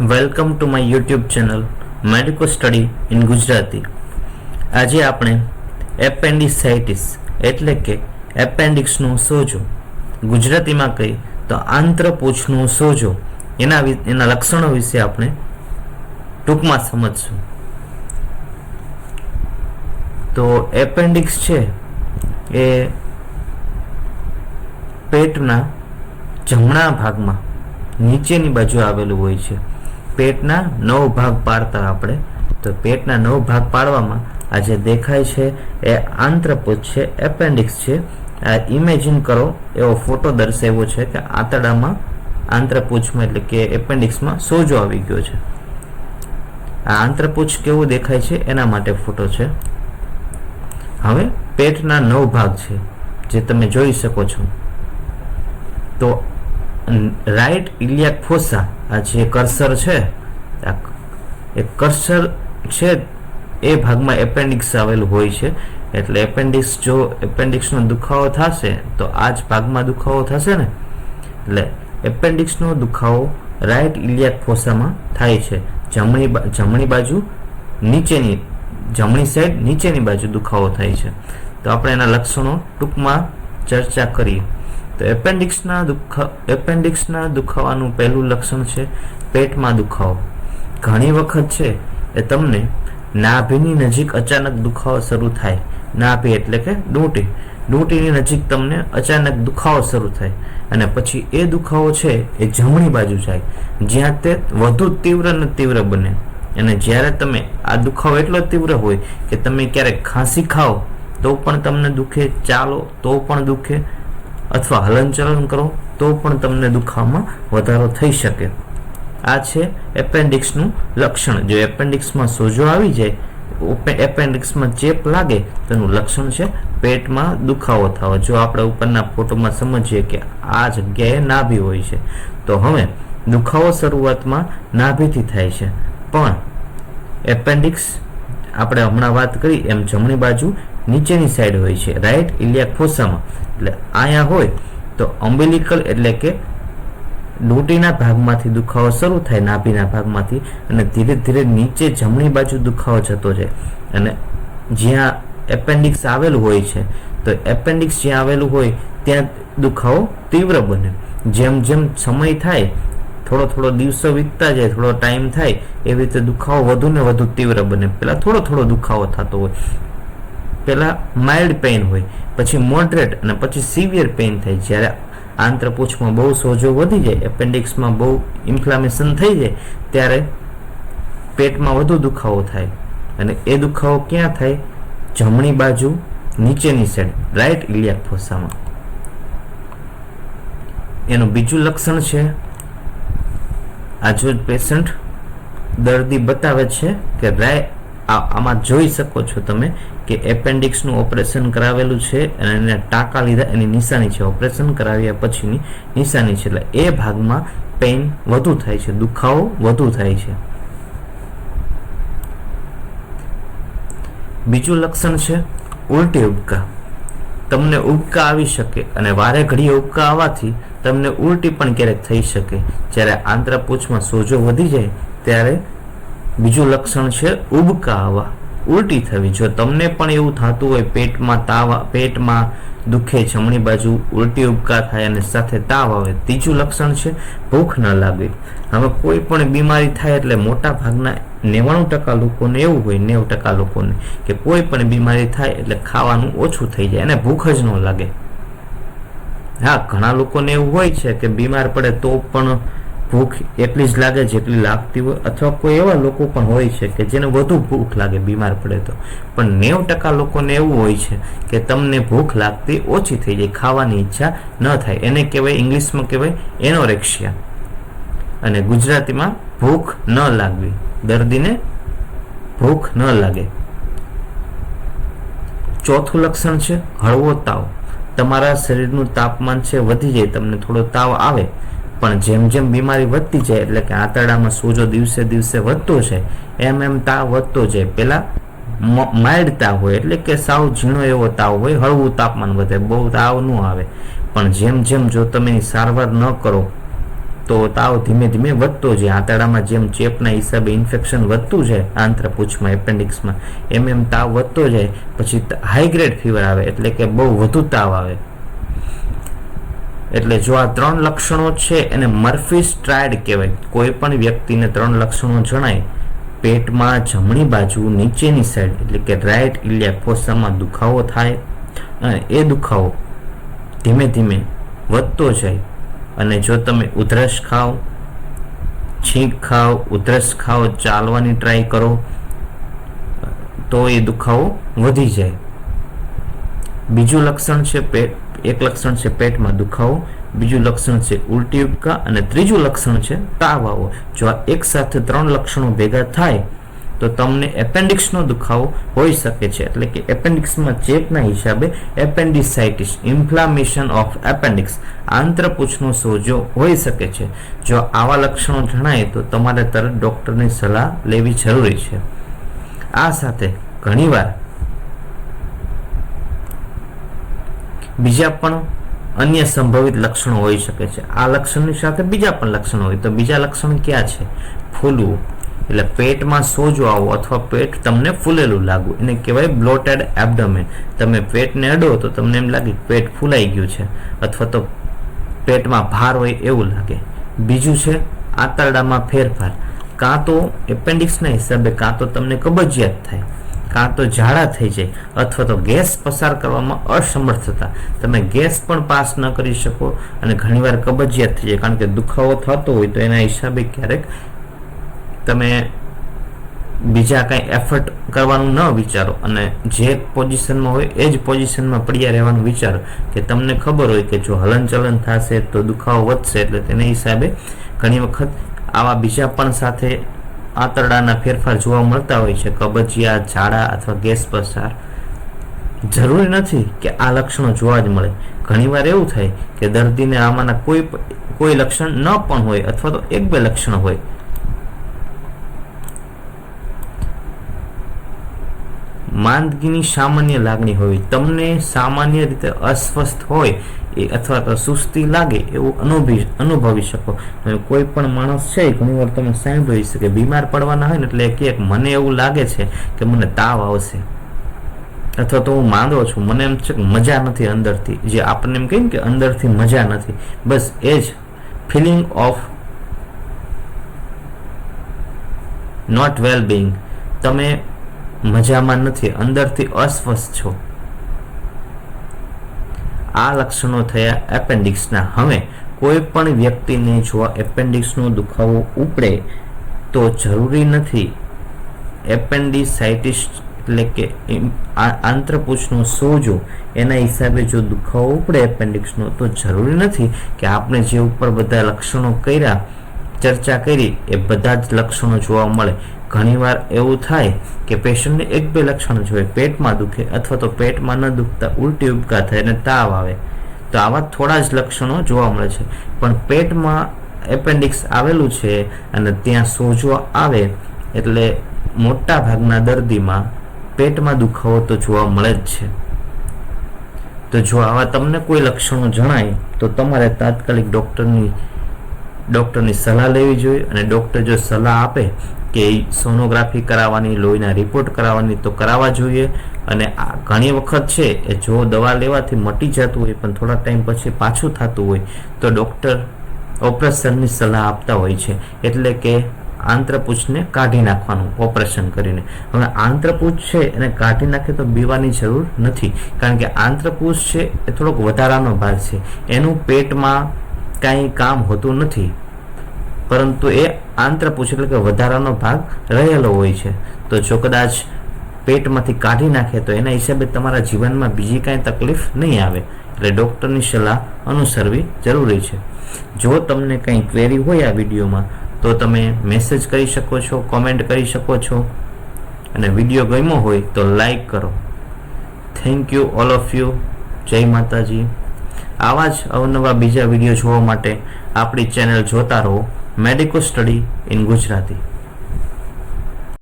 Welcome to my YouTube channel medico study in Gujarati. આજે આપણે એપેન્ડિસાઇટિસ એટલે કે એપેન્ડિક્સનો સોજો, ગુજરાતીમાં કહી તો આંત્રપૂંછનો સોજો, એના લક્ષણો વિશે આપણે ટૂંકમાં સમજશું. તો એપેન્ડિક્સ છે એ પેટના જમણા ભાગમાં નીચેની બાજુ આવેલું હોય છે. પેટના 9 ભાગ પાડતા આપણે, તો પેટના 9 ભાગ પાડવામાં આ જે દેખાય છે એ આંત્રપૂંછ છે, એપેન્ડિક્સ છે. આ ઇમેજિન કરો એવો ફોટો દર્શાવ્યો છે કે આંતરડામાં, આંત્રપૂંછમાં એટલે કે એપેન્ડિક્સમાં સોજો આવી ગયો છે. આ આંત્રપૂંછ કેવું દેખાય છે એના માટે ફોટો છે. હવે પેટના 9 ભાગ છે જે તમે જોઈ શકો છો. તો રાઈટ ઇલિયાક ફોસા, આ જે કર્સર છે, એ કર્સર છે એ ભાગમાં એપેન્ડિક્સ આવેલું હોય છે. એટલે એપેન્ડિક્સ, જો એપેન્ડિક્સનો દુખાવો થશે તો આ જ ભાગમાં દુખાવો થશે ને. એટલે એપેન્ડિક્સનો દુખાવો રાઈટ ઇલિયાક ફોસામાં થાય છે. જમણી બાજુ નીચેની, જમણી સાઈડ નીચેની બાજુ દુખાવો થાય છે. તો આપણે એના લક્ષણો ટૂંકમાં ચર્ચા કરીએ. તો એપેન્ડિક્સના દુખાવાનું પહેલું લક્ષણ છે પેટમાં દુખાવો. ઘણી વખત છે એ તમને નાભીની નજીક અચાનક દુખાવો શરૂ થાય. નાભી એટલે કે ડૂંટીની નજીક તમને અચાનક દુખાવો શરૂ થાય અને પછી એ દુખાવો છે એ જમણી બાજુ જાય, જ્યાં તે વધુ તીવ્ર અને તીવ્ર બને. અને જ્યારે તમે આ દુખાવો એટલો તીવ્ર હોય કે તમે ક્યારેક ખાંસી ખાઓ તો પણ તમને દુખે, ચાલો તો પણ દુખે, અથવા હલનચલન કરો તો પણ તમને દુખાવામાં વધારો થઈ શકે. આ છે એપેન્ડિક્સનું લક્ષણ. જો એપેન્ડિક્સમાં સોજો આવી જાય, એપેન્ડિક્સમાં ચેપ લાગે તો એનું લક્ષણ છે પેટમાં દુખાવો થવો. જો આપણે ઉપરના ફોટોમાં સમજીએ કે આ જગ્યાએ નાભી હોય છે, તો હવે દુખાવો શરૂઆતમાં નાભીથી થાય છે, પણ એપેન્ડિક્સ આપણે હમણાં વાત કરી એમ જમણી બાજુ નીચેની સાઈડ હોય છે, રાઈટ ઇલિયાક ફોસામાં. એટલે અહીંયા હોય તો અમ્બિલિકલ એટલે કે ડૂંટીના ભાગમાંથી દુખાવો શરૂ થાય, નાભીના ભાગમાંથી, અને ધીરે ધીરે નીચે જમણી બાજુ દુખાવો જતો જાય. અને જ્યાં એપેન્ડિક્સ આવેલું હોય છે, તો એપેન્ડિક્સ જ્યાં આવેલું હોય ત્યાં દુખાવો તીવ્ર બને. જેમ જેમ સમય થાય, થોડો દિવસો વીતતા જાય, થોડો ટાઈમ થાય, એવી રીતે દુખાવો વધુ ને વધુ તીવ્ર બને. પહેલા થોડો દુખાવો થતો હોય, પહેલા માઇલ્ડ પેઇન હોય, પછી મોડરેટ અને પછી સિવિયર પેઇન થાય. જ્યારે આંત્રપૂંછમાં બહુ સોજો વધી જાય, એપેન્ડિક્સમાં બહુ ઇન્ફ્લામેશન થઈ જાય, ત્યારે પેટમાં વધુ દુખાવો થાય. અને એ દુખાવો ક્યાં થાય? જમણી બાજુ નીચેની સાઈડ, રાઈટ ઇલિયાક ફોસામાં. એનું બીજું લક્ષણ છે, આ જો પેશન્ટ દર્દી બતાવે છે કે આમાં જોઈ શકો છો તમે કે એપેન્ડિક્સનું ઓપરેશન કરાવેલું છે અને એને ટાંકા લીધા, એની નિશાની છે, ઓપરેશન કરાવ્યા પછીની નિશાની છે. એટલે એ ભાગમાં પેઇન વધુ થાય છે, દુખાવો વધુ થાય છે. બીજું લક્ષણ છે ઉલટી ઉબકા. તમને ઉબકા આવી શકે અને વારે ઘડીએ ઉબકા આવવાથી તમને ઉલટી પણ ક્યારેક થઈ શકે. જ્યારે આંત્રપૂંછમાં સોજો વધી જાય ત્યારે બીજું લક્ષણ છે ઉબકા આવવા, ઉલટી થવી. જો તમને પણ એવું થતું હોય, પેટમાં દુખે, જમણી બાજુ ઉલટી ઉબકા થાય અને સાથે તાવ આવે. ત્રીજું લક્ષણ છે ભૂખ ન લાગવી. હવે કોઈ પણ બીમારી થાય એટલે મોટા ભાગના 99% લોકોને એવું હોય, 90% લોકોને, કે કોઈ પણ બીમારી થાય એટલે ખાવાનું ઓછું થઈ જાય અને ભૂખ જ ન લાગે. હા, ઘણા લોકોને એવું હોય છે કે બીમાર પડે તો પણ ભૂખ એટલી જ લાગે જેટલી લાગતી હોય, અથવા કોઈ એવા લોકો પણ હોય છે કે જેને વધુ ભૂખ લાગે બીમાર પડે તો. પણ 90% લોકોને એવું હોય છે કે તમને ભૂખ લાગતી ઓછી થઈ જાય, ખાવાની ઈચ્છા ન થાય. એને કહેવાય, ઇંગ્લિશમાં કહેવાય એનોરેક્સિયા, અને ગુજરાતીમાં ભૂખ ન લાગવી. દર્દીને ભૂખ ન લાગે. ચોથું લક્ષણ છે હળવો તાવ. તમારા શરીરનું તાપમાન છે વધી જાય, તમને થોડો તાવ આવે, પણ જેમ જેમ બીમારી વધતી જાય, એટલે કે આંતરડામાં સોજો દિવસે દિવસે વધતો છે, એમ તાવ વધતો જાય. પેલા માઇલ્ડ તાવ હોય, એટલે કે સાવ ઝીણો એવો તાવ હોય, હળવું તાપમાન વધે, બહુ તાવ ન આવે. પણ જેમ જેમ જો તમે સારવાર ન કરો તો તાવ ધીમે ધીમે વધતો જાય. આંતરડામાં જેમ ચેપના હિસાબે ઇન્ફેક્શન વધતું જાય આંત્રપુચ્છમાં, એપેન્ડિક્સમાં, એમ તાવ વધતો જાય. પછી હાઈ ગ્રેડ ફીવર આવે, એટલે કે બહુ વધુ તાવ આવે. એટલે જો આ 3 લક્ષણો છે એને મર્ફીઝ ટ્રાયડ કહેવાય. કોઈ પણ વ્યક્તિને 3 લક્ષણો જણાય, પેટમાં જમણી બાજુ નીચેની સાઈડ એટલે કે રાઈટ ઇલિયાક ફોસામાં દુખાવો થાય, અને એ દુખાવો ધીમે ધીમે વધતો જાય. અને જો તમે ઉધરસ ખાઓ, છીંક ખાઓ, ઉધરસ ખાઓ, ચાલવાની ટ્રાય કરો તો એ દુખાવો વધી જાય. બીજું લક્ષણ છે એક લક્ષણ છે પેટમાં દુખાવો, બીજું લક્ષણ છે ઉલટી ઉબકા, અને ત્રીજું લક્ષણ છે તાવ આવવો. જો આ એક સાથે 3 લક્ષણો ભેગા થાય તો તમને એપેન્ડિક્સનો દુખાવો હોઈ શકે છે. એટલે કે એપેન્ડિક્સમાં ચેપના હિસાબે એપેન્ડિસાઇટિસ, ઇન્ફ્લામેશન ઓફ એપેન્ડિક્સ, આંત્રપુચ્છનો સોજો હોઈ શકે છે. જો આવા લક્ષણો જણાય તો તમારે તરત ડોક્ટરની સલાહ લેવી જરૂરી છે. આ સાથે ઘણીવાર બીજા પણ અન્ય સંભવિત લક્ષણો હોઈ શકે છે. આ લક્ષણની સાથે બીજા પણ લક્ષણો હોય. તો બીજા લક્ષણ ક્યાં છે? ફૂલવું, એટલે પેટમાં સોજો આવો અથવા પેટ તમને ફૂલેલું લાગવું, એને કહેવાય બ્લોટેડ એબ્ડોમેન. તમે પેટને અડો તો તમને એમ લાગે પેટ ફૂલાઈ ગયું છે, અથવા તો પેટમાં ભાર હોય એવું લાગે. બીજું છે આંતરડામાં ફેરફાર. કાં તો એપેન્ડિક્સના હિસાબે કાં તો તમને કબજિયાત થાય, કાં તો ઝાડા થઈ જાય, અથવા તો ગેસ પસાર કરવામાં અસમર્થતા. તમે ગેસ પણ પાસ ન કરી શકો અને ઘણીવાર કબજિયાત થઈ જાય, કારણ કે દુખાવો થતો હોય તો એના હિસાબે ક્યારેક તમે બીજા કાંઈ એફર્ટ કરવાનું ન વિચારો અને જે પોઝિશનમાં હોય એ જ પોઝિશનમાં પડ્યા રહેવાનું વિચારો. કે તમને ખબર હોય કે જો હલનચલન થશે તો દુખાવો વધશે, એટલે તેના હિસાબે ઘણી વખત આવા બીજા પણ સાથે આંતરડાના ફેરફાર જોવા મળતા હોય છે, કબજિયાત, ઝાડા અથવા ગેસ પસાર. જરૂરી નથી કે આ લક્ષણો જોવા જ મળે. ઘણીવાર એવું થાય કે દર્દીને આમાંના કોઈ લક્ષણ ન પણ હોય, અથવા તો 1-2 લક્ષણ હોય. માંદગીની સામાન્ય લાગણી હોય, તમને સામાન્ય રીતે અસ્વસ્થ હોય અથવા તો સુસ્તી લાગે એવું અનુભવી શકો. કોઈ પણ માણસ છે, ઘણીવાર તમે સાંભળ્યું છે કે બીમાર પડવાના હોય ને એટલે કે મને એવું લાગે છે કે મને તાવ આવશે, અથવા તો હું માંદો છું, મને એમ છે કે મજા નથી અંદરથી, જે આપણને એમ કહીએ કે અંદરથી મજા નથી, બસ એ જ feeling of not well being. તમે મજામાં નથી, અંદરથી અસ્વસ્થ છો. આ લક્ષણો થયા એપેન્ડિક્સના. હવે કોઈ પણ વ્યક્તિને જો એપેન્ડિક્સનો દુખાવો ઉપડે તો જરૂરી નથી એપેન્ડિસાઇટિસ એટલે કે આંત્રપુચ્છનો સોજો એના હિસાબે જો દુખાવો ઉપડે એપેન્ડિક્સનો તો જરૂરી નથી કે આપણે જે ઉપર બધા લક્ષણો કર્યા, ચર્ચા કરી, એ બધા જ લક્ષણો જોવા મળે. ઘણીવાર એવું થાય કે પેશન્ટને 1-2 લક્ષણો જોઈએ, પેટમાં દુખે અથવા તો પેટમાં ન દુખતા ઉલટી ઉબકા થાય અને તાવ આવે, તો આવા થોડા જ લક્ષણો જોવા મળે છે. પણ પેટમાં એપેન્ડિક્સ આવેલું છે અને ત્યાં સોજો આવે એટલે મોટા ભાગના દર્દીમાં પેટમાં દુખાવો તો જોવા મળે જ છે. તો જો આવા તમને કોઈ લક્ષણો જણાય તો તમારે તાત્કાલિક ડોક્ટરની સલાહ લેવી જોઈએ. અને ડોક્ટર જો સલાહ આપે કે સોનોગ્રાફી કરાવવાની, લોહીના રિપોર્ટ કરાવવાની, તો કરાવવા જોઈએ. અને ઘણી વખત છે એ જો દવા લેવાથી મટી જતું હોય પણ થોડા ટાઈમ પછી પાછું થતું હોય તો ડૉક્ટર ઓપરેશનની સલાહ આપતા હોય છે, એટલે કે આંત્રપુચ્છને કાઢી નાખવાનું ઓપરેશન કરીને. હવે આંત્રપુચ્છ છે એને કાઢી નાખે તો બીવાની જરૂર નથી, કારણ કે આંત્રપુચ્છ છે એ થોડોક વધારાનો ભાગ છે, એનું પેટમાં કાંઈ કામ હોતું નથી, પરંતુ એ આંત્રપુચ્છ એટલે કે વધારાનો ભાગ રહેલો હોય છે. તો જો કદાચ પેટમાંથી કાઢી નાખે તો એના હિસાબે તમારા જીવનમાં બીજી કાંઈ તકલીફ નહીં આવે. એટલે ડૉક્ટરની સલાહ અનુસરવી જરૂરી છે. જો તમને કંઈ ક્વેરી હોય આ વિડીયોમાં તો તમે મેસેજ કરી શકો છો, કોમેન્ટ કરી શકો છો, અને વિડીયો ગમ્યો હોય તો લાઈક કરો. Thank you all of you. જય માતાજી. આવા જ અવનવા બીજા વિડીયો જોવા માટે આપણી ચેનલ જોતા રહો, મેડિકો સ્ટડી ઇન ગુજરાતી.